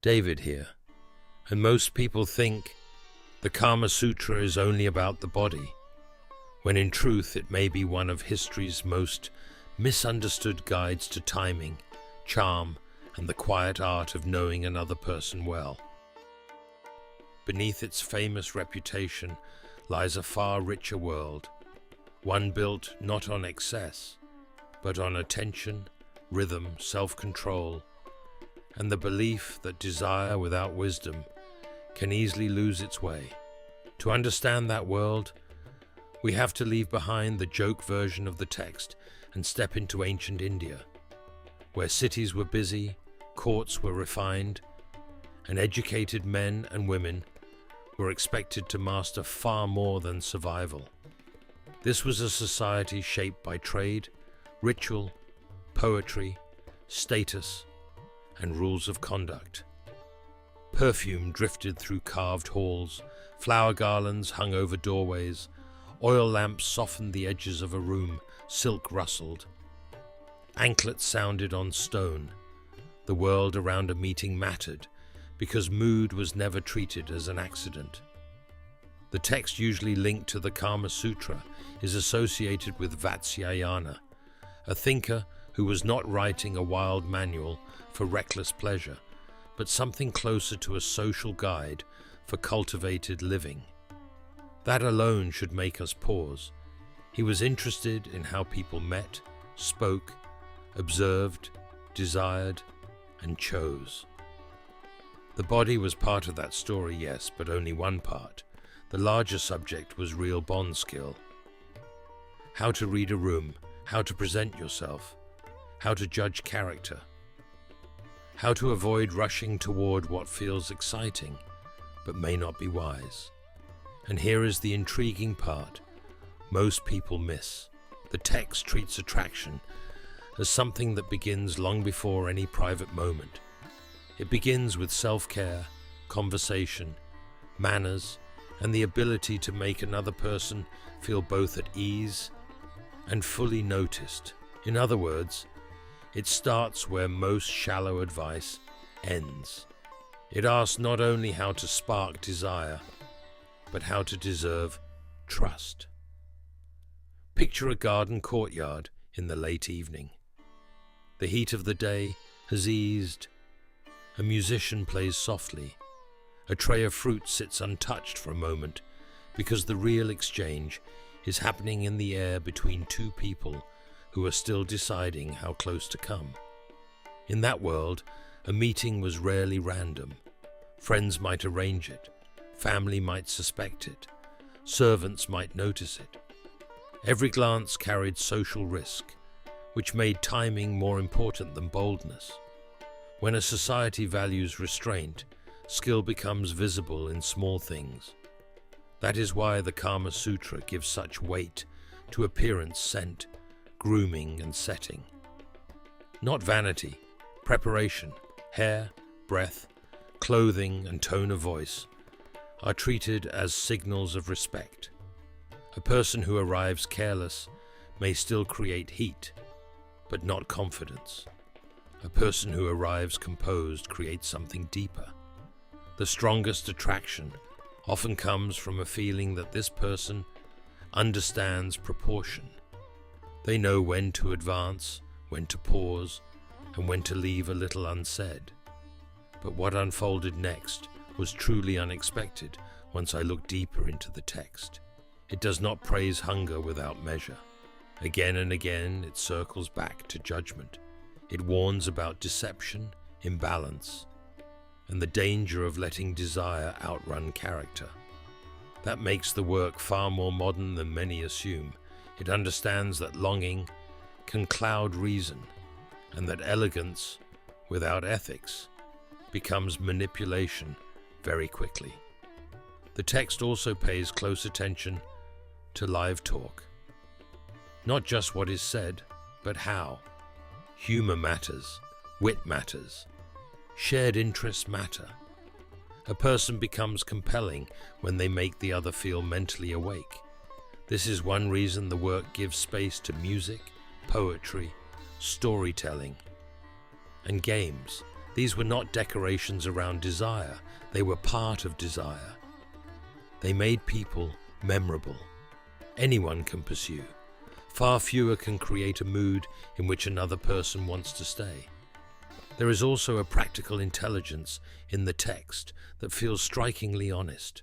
David here, and most people think the Kama Sutra is only about the body, when in truth it may be one of history's most misunderstood guides to timing, charm, and the quiet art of knowing another person well. Beneath its famous reputation lies a far richer world, one built not on excess, but on attention, rhythm, self-control, and the belief that desire without wisdom can easily lose its way. To understand that world, we have to leave behind the joke version of the text and step into ancient India, where cities were busy, courts were refined, and educated men and women were expected to master far more than survival. This was a society shaped by trade, ritual, poetry, status, and rules of conduct. Perfume drifted through carved halls, flower garlands hung over doorways, oil lamps softened the edges of a room, silk rustled. Anklets sounded on stone. The world around a meeting mattered, because mood was never treated as an accident. The text usually linked to the Kama Sutra is associated with Vatsyayana, a thinker who was not writing a wild manual for reckless pleasure, but something closer to a social guide for cultivated living. That alone should make us pause. He was interested in how people met, spoke, observed, desired, and chose. The body was part of that story, yes, but only one part. The larger subject was real bond skill. How to read a room, how to present yourself, how to judge character, how to avoid rushing toward what feels exciting but may not be wise. And here is the intriguing part most people miss. The text treats attraction as something that begins long before any private moment. It begins with self-care, conversation, manners, and the ability to make another person feel both at ease and fully noticed. In other words, it starts where most shallow advice ends. It asks not only how to spark desire, but how to deserve trust. Picture a garden courtyard in the late evening. The heat of the day has eased. A musician plays softly. A tray of fruit sits untouched for a moment, because the real exchange is happening in the air between two people who are still deciding how close to come. In that world, a meeting was rarely random. Friends might arrange it, family might suspect it, servants might notice it. Every glance carried social risk, which made timing more important than boldness. When a society values restraint, skill becomes visible in small things. That is why the Kama Sutra gives such weight to appearance, scent, grooming, and setting. Not vanity, preparation, hair, breath, clothing, and tone of voice are treated as signals of respect. A person who arrives careless may still create heat, but not confidence. A person who arrives composed creates something deeper. The strongest attraction often comes from a feeling that this person understands proportion. They know when to advance, when to pause, and when to leave a little unsaid. But what unfolded next was truly unexpected once I looked deeper into the text. It does not praise hunger without measure. Again and again it circles back to judgment. It warns about deception, imbalance, and the danger of letting desire outrun character. That makes the work far more modern than many assume. It understands that longing can cloud reason, and that elegance without ethics becomes manipulation very quickly. The text also pays close attention to live talk. Not just what is said, but how. Humor matters, wit matters, shared interests matter. A person becomes compelling when they make the other feel mentally awake. This is one reason the work gives space to music, poetry, storytelling, and games These were not decorations around desire, they were part of desire. They made people memorable. Anyone can pursue. Far fewer can create a mood in which another person wants to stay. There is also a practical intelligence in the text that feels strikingly honest.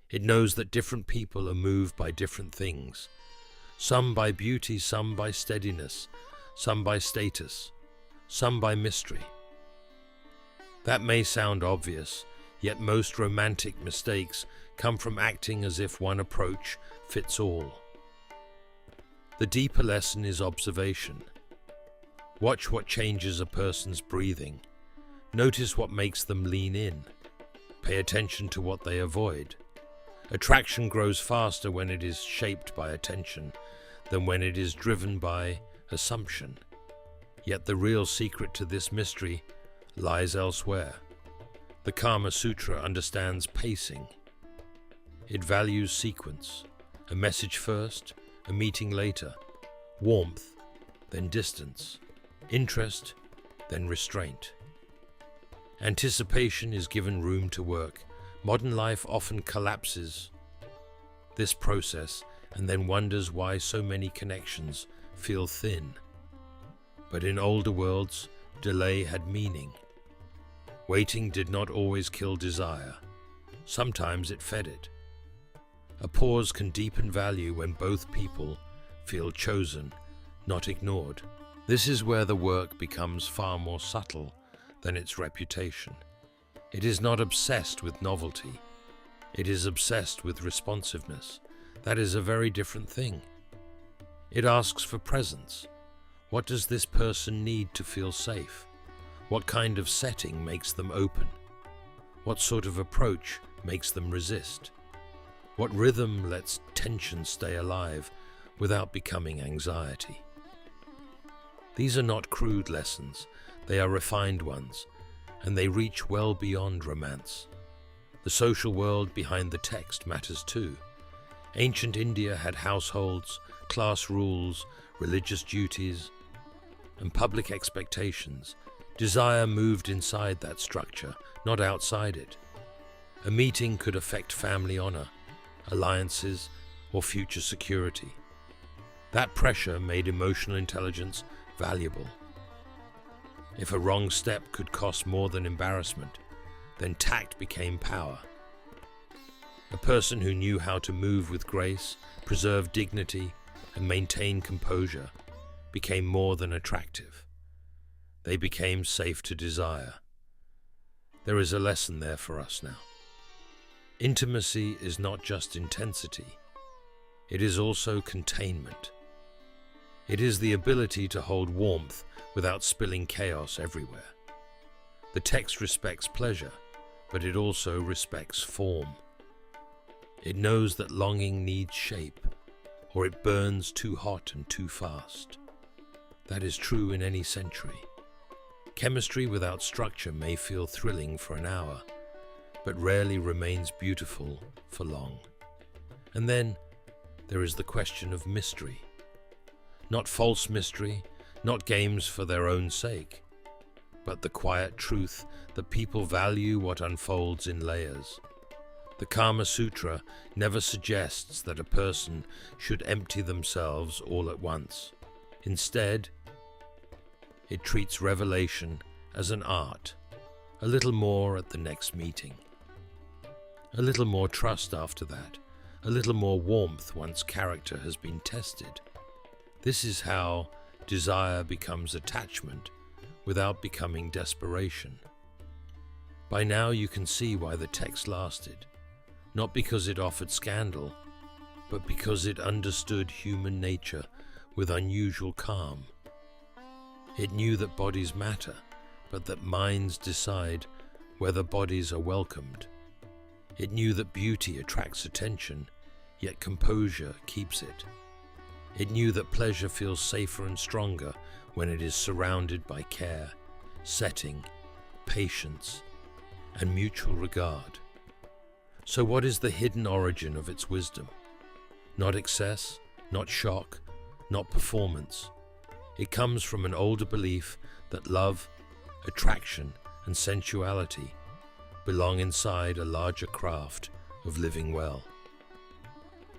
It knows that different people are moved by different things. Some by beauty, some by steadiness, some by status, some by mystery. That may sound obvious, yet most romantic mistakes come from acting as if one approach fits all. The deeper lesson is observation. Watch what changes a person's breathing. Notice what makes them lean in. Pay attention to what they avoid. Attraction grows faster when it is shaped by attention than when it is driven by assumption. Yet the real secret to this mystery lies elsewhere. The Kama Sutra understands pacing. It values sequence, a message first, a meeting later, warmth, then distance, interest, then restraint. Anticipation is given room to work. Modern life often collapses this process and then wonders why so many connections feel thin. But in older worlds, delay had meaning. Waiting did not always kill desire. Sometimes it fed it. A pause can deepen value when both people feel chosen, not ignored. This is where the work becomes far more subtle than its reputation. It is not obsessed with novelty. It is obsessed with responsiveness. That is a very different thing. It asks for presence. What does this person need to feel safe? What kind of setting makes them open? What sort of approach makes them resist? What rhythm lets tension stay alive without becoming anxiety? These are not crude lessons, they are refined ones, and they reach well beyond romance. The social world behind the text matters too. Ancient India had households, class rules, religious duties, and public expectations. Desire moved inside that structure, not outside it. A meeting could affect family honor, alliances, or future security. That pressure made emotional intelligence valuable. If a wrong step could cost more than embarrassment, then tact became power. A person who knew how to move with grace, preserve dignity, and maintain composure became more than attractive. They became safe to desire. There is a lesson there for us now. Intimacy is not just intensity, it is also containment. It is the ability to hold warmth without spilling chaos everywhere. The text respects pleasure, but it also respects form. It knows that longing needs shape, or it burns too hot and too fast. That is true in any century. Chemistry without structure may feel thrilling for an hour, but rarely remains beautiful for long. And then there is the question of mystery. Not false mystery, not games for their own sake, but the quiet truth that people value what unfolds in layers. The Kama Sutra never suggests that a person should empty themselves all at once. Instead, it treats revelation as an art, a little more at the next meeting. A little more trust after that, a little more warmth once character has been tested. This is how desire becomes attachment without becoming desperation. By now you can see why the text lasted, not because it offered scandal, but because it understood human nature with unusual calm. It knew that bodies matter, but that minds decide whether bodies are welcomed. It knew that beauty attracts attention, yet composure keeps it. It knew that pleasure feels safer and stronger when it is surrounded by care, setting, patience, and mutual regard. So what is the hidden origin of its wisdom? Not excess, not shock, not performance. It comes from an older belief that love, attraction, and sensuality belong inside a larger craft of living well.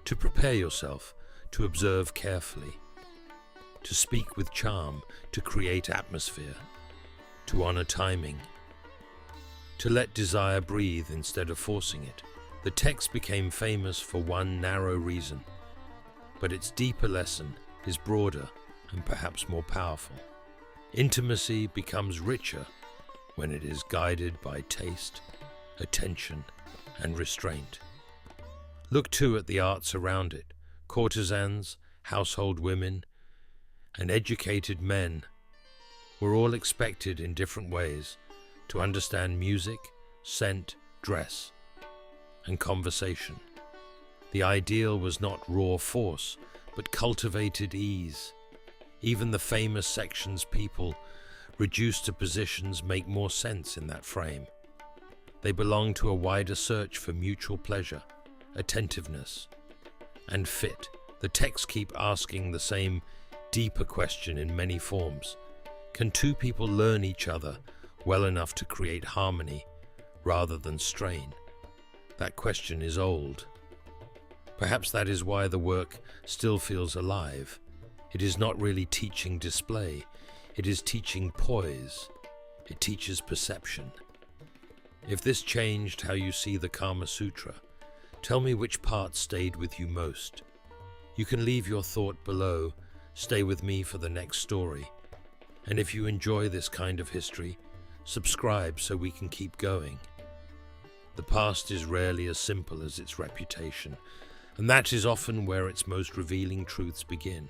To prepare yourself, to observe carefully, to speak with charm, to create atmosphere, to honor timing, to let desire breathe instead of forcing it. The text became famous for one narrow reason, but its deeper lesson is broader and perhaps more powerful. Intimacy becomes richer when it is guided by taste, attention, and restraint. Look too at the arts around it. Courtesans, household women, and educated men were all expected in different ways to understand music, scent, dress, and conversation. The ideal was not raw force, but cultivated ease. Even the famous sections people reduced to positions make more sense in that frame. They belong to a wider search for mutual pleasure, attentiveness, and fit. The texts keep asking the same deeper question in many forms. Can two people learn each other well enough to create harmony rather than strain? That question is old. Perhaps that is why the work still feels alive. It is not really teaching display. It is teaching poise. It teaches perception. If this changed how you see the Kama Sutra, tell me which part stayed with you most. You can leave your thought below. Stay with me for the next story. And if you enjoy this kind of history, subscribe so we can keep going. The past is rarely as simple as its reputation, and that is often where its most revealing truths begin.